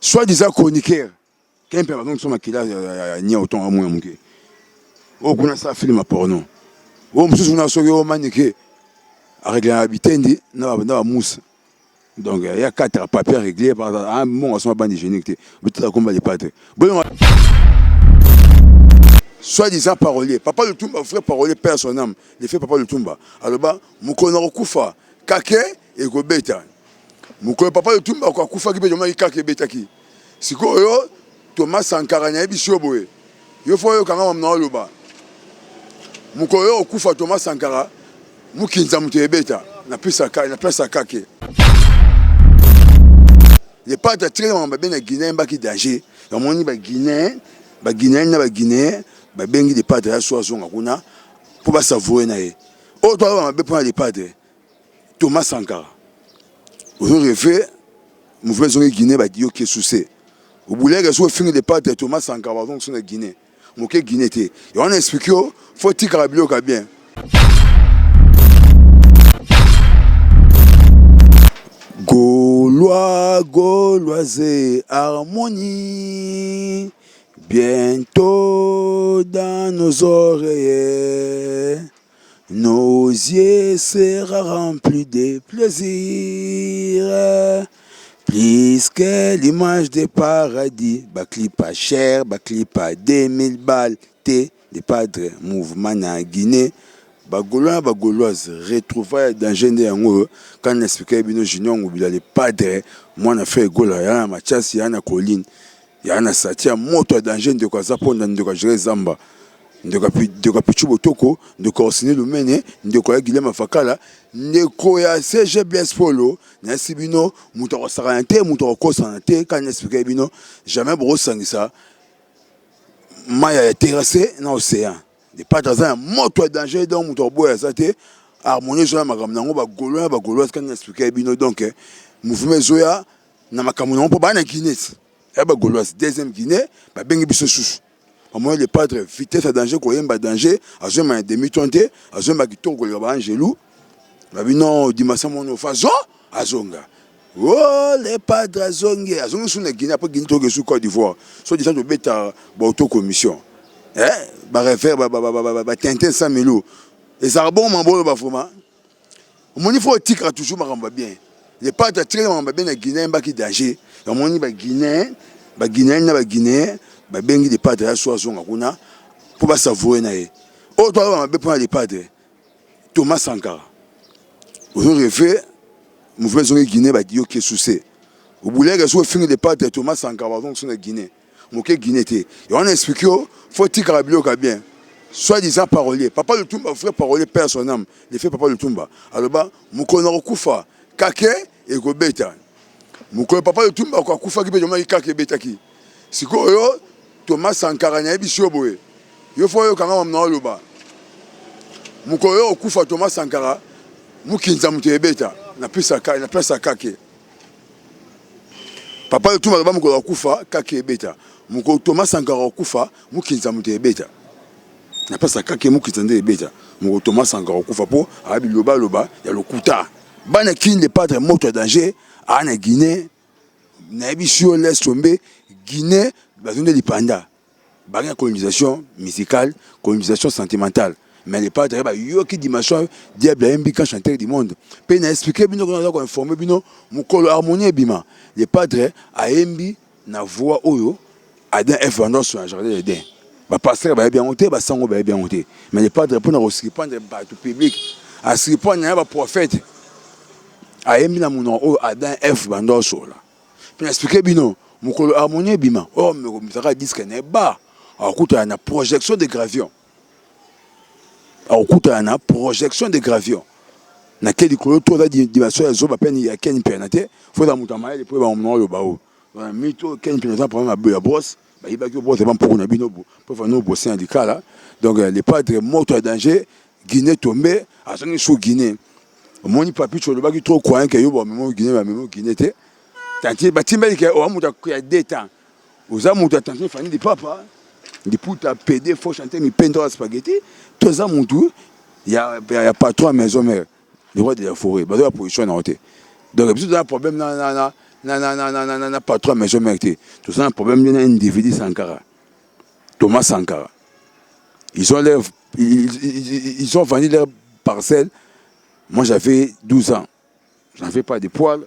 Soi-disant chroniqueur. Quand il y a qui a ni autant à moins. Oh, on a ça film porno. Oh, monsieur, on a sauvé au maniqué. Avec l'habité, on a mousse. Donc, il y a 4 papiers réglés par un moment, on a bande hygiénique. Mais tout à combat les pâtes. Bon, soi-disant parolier. Papa le Tumba, frère parolier, père son âme. Les fait papa le Tumba. Alors, bah, Moukono Koufa, Kake et Gobeta. Moukono papa le Tumba, quoi, Koufa qui peut demander Kake et Betaki. Si quoi, Thomas Sankara, n'a pas de il faut que quand même le bas. Moukono Koufa, Thomas Sankara, Moukinza Moutebeta, n'a plus sa Kake. Les pâtes très bien, les Guinéens, qui danger. Il y a des Guinéens, des Guinéens, bengi des pâtes à soi zonga pour pas savourer. Autre on a besoin des pâtes. Thomas Sankara. Vous rêvez, mouvement zonga Guinée, bah dio qui est souci. Vous voulez que soit fini des pâtes Thomas Sankara donc sur la Guinée. Moké Guinée té. Et on explique faut ti carabio ka bien. Gaulois, Gauloisé, harmonie, bientôt dans nos oreilles, nos yeux seront remplis de plaisir, plus que l'image des paradis, bakli pas cher, bakli pas 2000 balles, des padres, mouvement en Guinée. Bagolois, Bagoloises, retrouvailles dans Géné Yango, quand on expliquait Bino Junior, il y a les padres, moi on a fait Gola, il y a Mathias, il y a Colline, il y a Satia, moto dans Géné de quoi Zapon, de quoi Jéré Zamba, de quoi Pichubo Toko, de quoi Orsini Lumene, de quoi Guilhem Fakala, de quoi CGBS Polo, Nancy Bino, Moutoro Sarante, Moutoro Kosante, quand on expliquait Bino, jamais brossant ça, Maya est terrassé dans l'océan. Les padres ont moto danger dans mon bois ça té harmonie sur la magam nango ba gaulois quand expliquer bino donc mouvement zoya na makamuno po ba na Guinée e ba gaulois deuxième Guinée ba bengi biso sous au moins les padres vitesse à danger ko yemba danger azoma demi tonté azoma kitoko le ba angelou ba bino dimasa mono fazo azonga oh les padres azonga sur la Guinée après Guinée to ke sous Côte d'Ivoire so disant de beta ba auto commission bah refaire Tintin 100 000 et ça bon mambo bah vraiment mon il faut tigre toujours maramba bien les pâtes très maramba bien les Guinéens bah qui danger mon il bah Guinéen bah bengi des pâtes à soi zonga kuna pour pas savourer naé autre bah pour les pâtes Thomas Sankara vous rêvez mouvement zonga Guinée bah dio qui est souci vous voulez que soit fini des pâtes Thomas Sankara donc sur la Guinée Moké Guinée té et on explique faut ti carabio ka bien soi-disant parolier papa le Tumba frère parolier père son âme les fait papa le Tumba alors bah Moukono Koufa Kake et Gobeta Moukono papa le Tumba quoi Koufa qui peut demander Kake Betaki si quoi Thomas Sankara na biso boye yo faut yo kanga mamna lo ba Moukono Koufa Thomas Sankara Moukinza Mutebeta na pesa Kake papa le Tumba ba Moukono Koufa Kake Beta Mouko Thomas Sankara Koufa Moukinza Mutebeta na pesa Kake Moukinza Beta Mouko Thomas Sankara Koufa po abi loba ya lokuta bana kin les padres moto danger ana Guinée na bisio laisse tomber Guinée bazone de l'Ipanda bana colonisation musicale colonisation sentimentale mais les padres ba yo qui dimension diable mb quand chanteur du monde pe na expliquer bino ko informer bino mukolo harmonie bima les padres a mb na voix oyo Adin F vendant sur un jardin d'Eden. Bah passer bah bien monter, bah sango bah bien monter. Mais les padres pour nous répondre bah tout public. À ce répondre il y a un prophète. A emi na mon o Adin F vendant sur là. Puis expliquer bino, mon colo harmonie bima. Oh mais ça va disque n'est bas. Alors écoute il y a une projection de gravure. Alors écoute il y a une projection de gravure. Na quel colo tout la dimension zo ba peine il y a ken penate. Faut dans mon temps et puis bah on le bao. Un mytho qui est un problème à brosse, il va que brosse pas pour nous pour faire nos bosser syndicat là. Donc les padres morts à danger, Guinée tombée, à son sous Guinée. Mon papi sur le bas qui trop croyant que yo bon même Guinée était. Tanti batimba qui o amuta qui a des temps. Aux amuta tanti fani di papa, di puta PD faut chanter mi pendre spaghetti, tous amutu, il y a pas trois maisons mère. Le roi de la forêt, bah la position en hauteur. Donc il y a un problème na patron maison mère te. Tout ça un problème d'un individu Sankara. Thomas Sankara. Ils ont vendu leur parcelle. Moi j'avais 12 ans. Je n'avais pas de poils,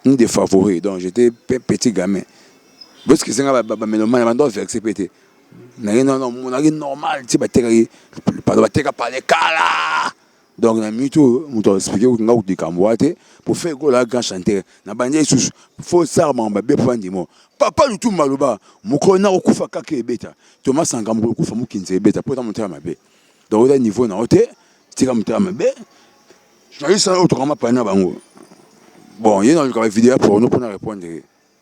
ni de favoris. Donc j'étais petit gamin. Parce que c'est un mélomane, je vais accepter. Non, mon ami normal, tu sais, pas de parler kala. Donc, on a mis tout, on t'a expliqué où on a dit Kamboate pour faire la grand chanteur. Na bandé sous faut ça mamba be pour ndimo. Papa du tout maluba. Mukona okufa kake beta. Thomas Sankara okufa mukinze beta pour monter à ma bé. Donc au niveau na hôtel, tu vas monter à ma bé. Je vais ça autrement pas na bango. Bon, il y a une vidéo pour nous pour répondre.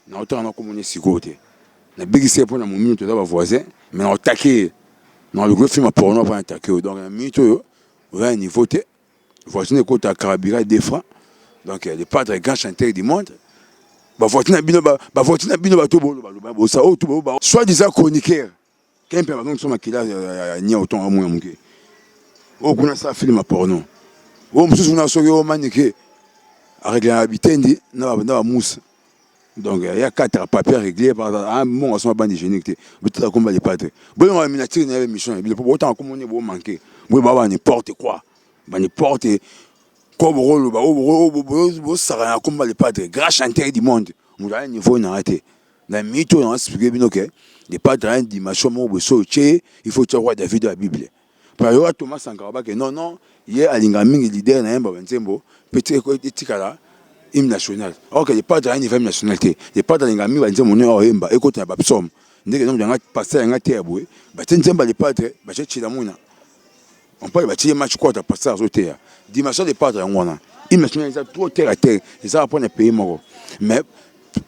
Na hôtel on a communiqué si côté. Na big c'est pour na moumi tout là voisin, mais on attaqué. Dans le gros film pour nous pour attaquer. Donc un mytho au niveau T, voici une côte à Carabira des francs. Donc les padres grands chanteurs du monde. Soit disant chroniqueur. Quand on peut dire qu'il y a autant à moins. On a ça film porno. On a un maniqué. Avec l'habité, on a mousse. Donc il y a 4 papiers réglés par un moment on bande hygiénique. Peut-être comme les padres. Bon on a mis une émission. Il faut autant comme on est beau manquer. Bon bah n'importe quoi. Bah n'importe quoi rôle bah ça a comme les padres. Grand chanteur du monde. On a un niveau arrêté. Dans mythe on a expliqué bien OK. Les padres ont dit machin mon beau il faut voir David de la Bible. Par exemple Thomas Sankara que non il y a Alingaming leader na Mba Ntembo petit tikala hymne national. Ok, il pas dans un niveau nationalité. Il pas dans les amis, ils disent mon nom est Mba. Écoute, il y a pas de somme. Dès que nous avons passé un atelier à bouer, bah tiens Mba les padres, bah j'ai tiré la mouna. On parle bâtir match quoi, t'as passé à zoter. Dimanche les padres en wana. Hymne national, ils ont trop terre à terre. Ils ont appris un pays mort. Mais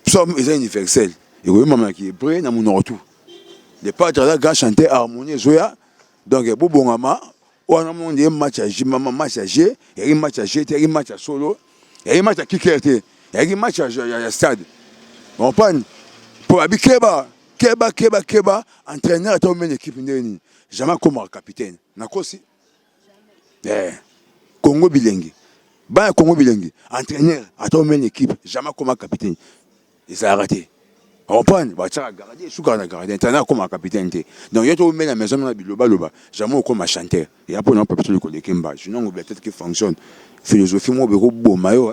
somme ils ont universel. Et oui, maman qui est prêt, na mon retour. Les padres là, grand chanteur harmonie zoya. Donc bon maman, on a mon match à J, maman match à G, et match à G, et match à solo. Il y a un match à Kikerte, il y a un match à stade. On prend pour Abi Keba, entraîneur à une équipe jamais comme capitaine. Nakosi. Congo bilingue. Bah Congo bilingue. Entraîneur à une équipe jamais comme capitaine. Il s'est arrêté. On prend, bah tu as gardé, sous gardé, entraîneur comme capitaine. Donc il y a tout la maison na biloba, jamais comme chanteur. Et après on peut pas le coller Kimba. Sinon on peut-être qu'il fonctionne. Philosophie moi beaucoup beau maillot.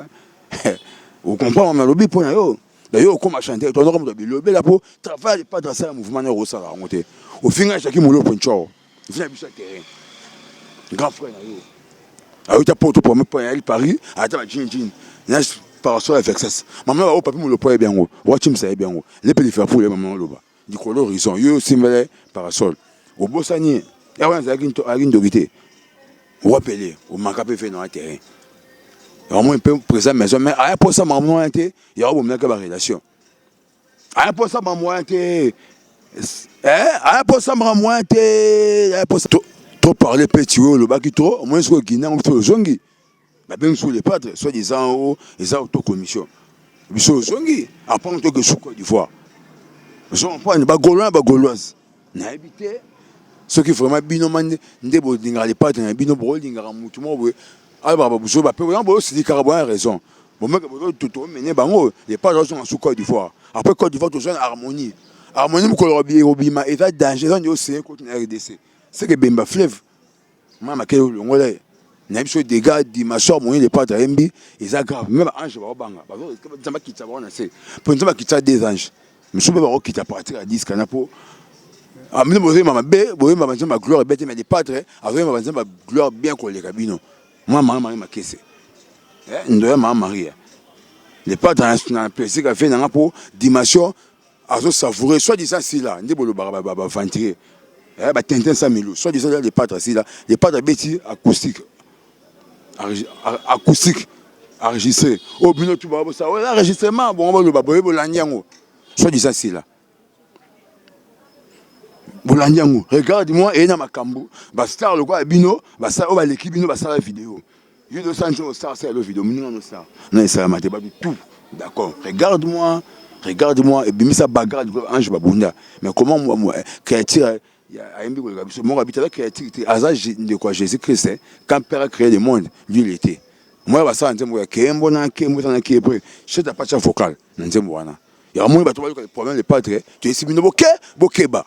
Vous comprenez on a lobby pour yo. D'ailleurs comme chanteur, on a comme lobby là pour travailler pas dans ça mouvement ne ressort à monter. Au final chacun mon point chao. Il vient sur terrain. Grand frère là yo. Ah tu pour me point à Paris, attends Jin. Nage parasol avec ça. Maman va papier mon le point bien haut. Watch him ça bien haut. Les pays faire pour les maman là-bas. Du couleur horizon yo simile parasol. Au Bossani, il y a une dorité. Ou appeler, ou manquer peu fait dans le terrain. Au moins un peu présent maison, mais à un pour ça maman était, il y a au moins que la relation. À un pour ça maman était, à un pour ça maman était, à un pour ça trop parler petit haut le bas qui trop, au moins sur le Guinée on fait le zongi. Mais bien sur les padres, soit disant haut, ils ont auto commission. Ils sont zongi, après on te que sous Côte d'Ivoire. Ils sont pas une gauloise. N'a habité. Ce qui vraiment binoman ndebo dinga les padres, bino bro dinga mutumo. Alors, vous avez dit qu'il y a raison. Bon, mais tout mené bango, les pas sont sous Côte d'Ivoire. Après Côte d'Ivoire, tout ça harmonie. Harmonie, vous avez dit que état danger dans l'océan contre la RDC. C'est que Bemba Fleuve, moi, je suis Congolais. Il y a des dégâts, des machins, les pas de MB, ils sont graves. Même Ange, Banga. Ils ont quitté pour nous quitter des anges. Je suis quitté à partir à 10 canapo. Ah, mais vous avez ma gloire bête, mais des padres, avec ma gloire bien collée, cabino. Moi, ma caisse. Nous devons marier. Les pas dans un plaisir qu'a fait dans pour dimension, à se savourer, soit disant si là, nous devons le ventiler. Tintin 100 000, soit disant les pâtes si là, les pâtes bêtis acoustiques. Acoustique, enregistré. Au bino, tu vas ça. L'enregistrement, bon, on va le baboyer, soit disant si là. Bolandiango, regarde-moi et na makambo. Ba star le quoi bino, ba ça va l'équipe bino ba ça la vidéo. Je de santé au star c'est la vidéo, non non ça. Non ça m'a pas du tout. D'accord. Regarde-moi et bimi ça bagarre ange babunda. Mais comment moi créateur il y a un bigo mon habite avec créativité hasard de quoi Jésus-Christ quand Père a créé le monde, lui il était. moi basala nzembo ya kembo na kembo na kembo chef de patcha vocal na nzembo wana ya moi bato ba le problème le padre tu es bino bokeba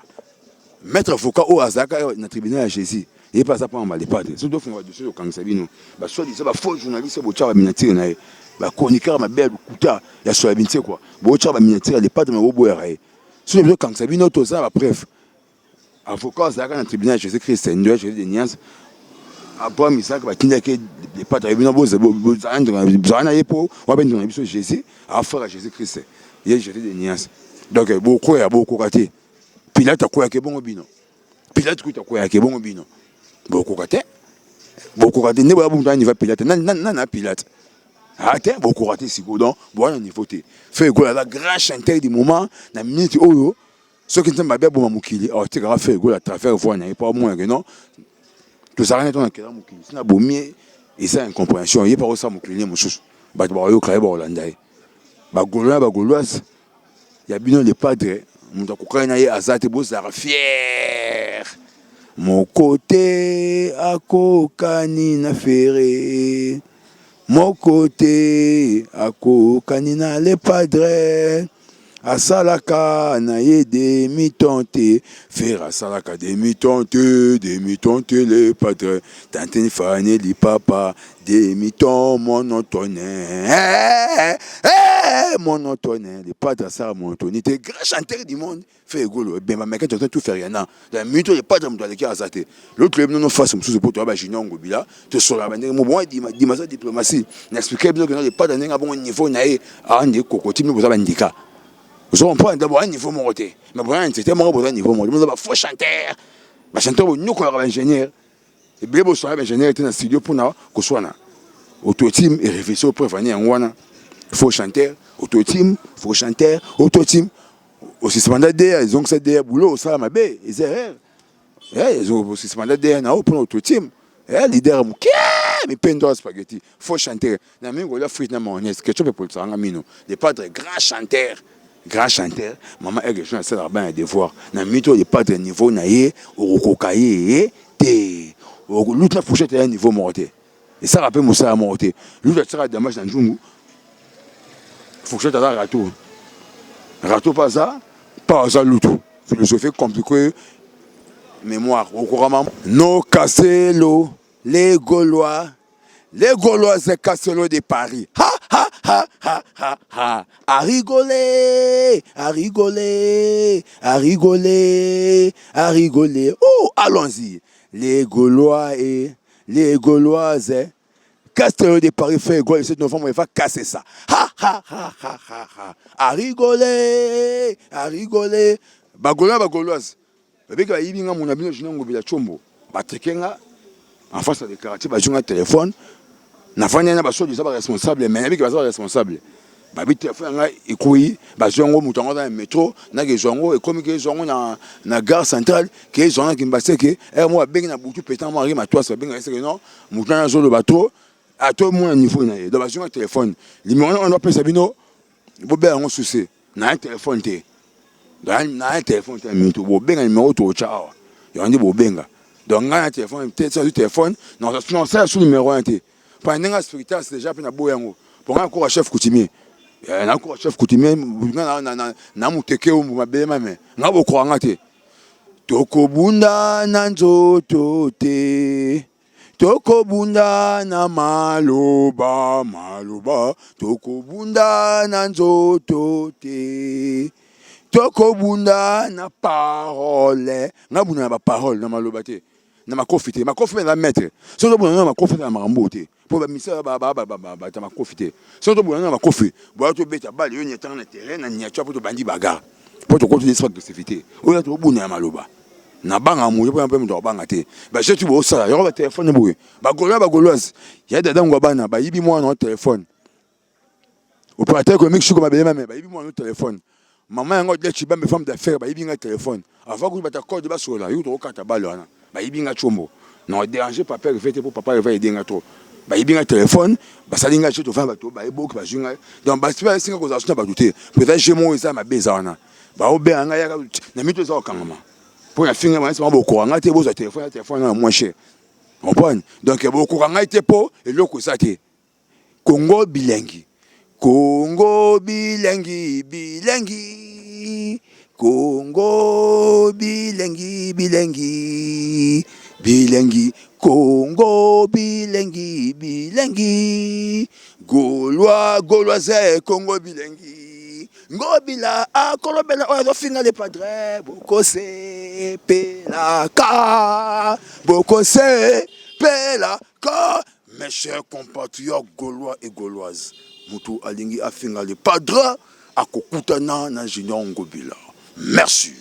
maître avocat au azaka na tribunal ya Jésus et pas ça pas mal les padres so do fonga dossier au kangisa bino ba soit dit ça ba faux journaliste bo tcha ba miniature na ba chroniqueur ma belle kuta ya so ya binti quoi bo tcha ba miniature les padres ma bo ya so do kangisa bino to ça ba bref avocat azaka na tribunal ya Jésus Christ ndio Jésus de Nias après misaka batinda ke les padres bino bo zana yepo wa ben na biso Jésus a frère Jésus Christ il Jésus de Nias donc beaucoup ya beaucoup raté Pilate akoya ke bongo bino Pilate kuta akoya ke bongo bino beaucoup raté ne ba bunta ni va Pilate na Pilate ate beaucoup raté siko donc bon niveau te fait go la grand chanteur du moment na minute oyo ce qui nzamba ba mukili o te ka fait go la travers voix na pas moins que non tout ça rien ton na kela mukili sina bomie et ça incompréhension il pas ça mukili mususu ba ba yo kaya ba holandais ba gauloise ya bino les padres muta kokana ye azate bozara fier mon côté akokani na ferré mon côté akokani na les padres asalaka na ye demi-tenté faire asalaka demi-tenté les padres tantini fane li papa demi-temps monotonné les padres asala monotonie te grand chanteur du monde fait golo ben ma mec tout fait rien dans la minute les padres me doit les azate l'autre non face mususu pour toi ba junior ngobila te sola ba ndenge bon di ma diplomatie n'expliquer bien que les padres n'enga bon niveau na e ande kokoti me bozaba ndika. Je comprends d'abord un niveau monté. Mais bon, c'était mon niveau monté. Mais faux chanteur. Bah chanteur, nous quoi ingénieur. Et bien bon, soir ingénieur était dans le studio pour nous que soit na. Auto-team et réflexion pour venir en wana. Faux chanteur, auto-team, Aussi cependant derrière, ils ont que c'est derrière boulot, ça m'a bé, ils erreurs. Ils ont aussi cependant derrière na pour auto-team. Leader mu mais pendo spaghetti. Faux chanteur. Na mingo la frite na mayonnaise. Ketchup pour ça ngamino. Les padres grand chanteur maman est rejoint ça là-bas un devoir na mito il pas de niveau na ye okokaye te l'autre na fourchette à un niveau monté et ça rappelle Moussa monté l'autre sera dommage dans Njungu fourchette à la râteau pas ça l'autre philosophie compliquée mémoire au courant no Casselo les Gaulois c'est Casselo de Paris à rigoler. Oh, allons-y. Les Gaulois et les Gauloises. Castello de Paris fait gaulle le 7 novembre, il va casser ça. À rigoler. Bagauloise. Avec la yibinga mon ami, je n'ai pas chombo. Batekenga, en face de quartier, j'ai un téléphone. Na fanya na baso disaba responsable mais avec baso responsable ba bi téléphone nga ikoyi bazongo mutango dans le métro na ke zongo et comme ke zongo na gare centrale ke zongo ki mbase ke moi bengi na butu pétant moi ma toi ça bengi c'est que non mutana zo le bateau à tout mon niveau na dans bazongo téléphone numéro on appelle ça bino bo be on souci na téléphone té na téléphone té mutu bo benga numéro to chao yo ndi bo benga donc nga téléphone té sur téléphone non ça sur numéro 1 té pendant que spectacle c'est déjà na boyango pour encore chef coutumier na encore chef coutumier na muteke o mabema me na boko ngate tokobunda na nzoto te tokobunda na maloba tokobunda na nzoto te tokobunda na parole na buna ba parole na maloba te na makofite na mettre so to buna na makofite na marambo te pour misa ba ta makofite so to buna na makofi bo to beta bali yo nyetanga na terrain na nyacha pour to bandi bagarre pour to continuer cette activité o ya to buna na maloba na banga mu yo pe mto banga te ba je tu bo sala yo ba téléphone bo ba goloise ya dada ngwa bana ba yibi mo na téléphone opérateur économique chiko ba bema ba yibi mo na téléphone maman yango de chiba me femme d'affaires ba yibi nga téléphone avant que ba ta code ba sola yo to kata balo na ba yibi nga chombo non déranger papa revete pour papa revete aider nga trop ba yibi nga téléphone ba salinga cheto fa ba to ba eboki ba junga donc ba sipa singa ko za suna ba douter peut-être j'ai mon ça ma bezana ba obe nga ya na mito za okangama pour la finir moi c'est pas beaucoup nga te bo téléphone na moins cher on prend donc beaucoup nga te po et loko ça te Congo bilingi. Congo bilingi, bilingi. Congo bilingi, bilingi. Bilingi. Congo bilingi, bilingi. Gaulois, Gauloisais, Congo bilingi. Ngobila, Kolobela, oyo finga le padre. Bokose, pelaka. Bokose, pelaka. Mes chers compatriotes gaulois et gauloises, Moutou Alingi a finga le padre. Akokutana na Junior Ngobila. Merci.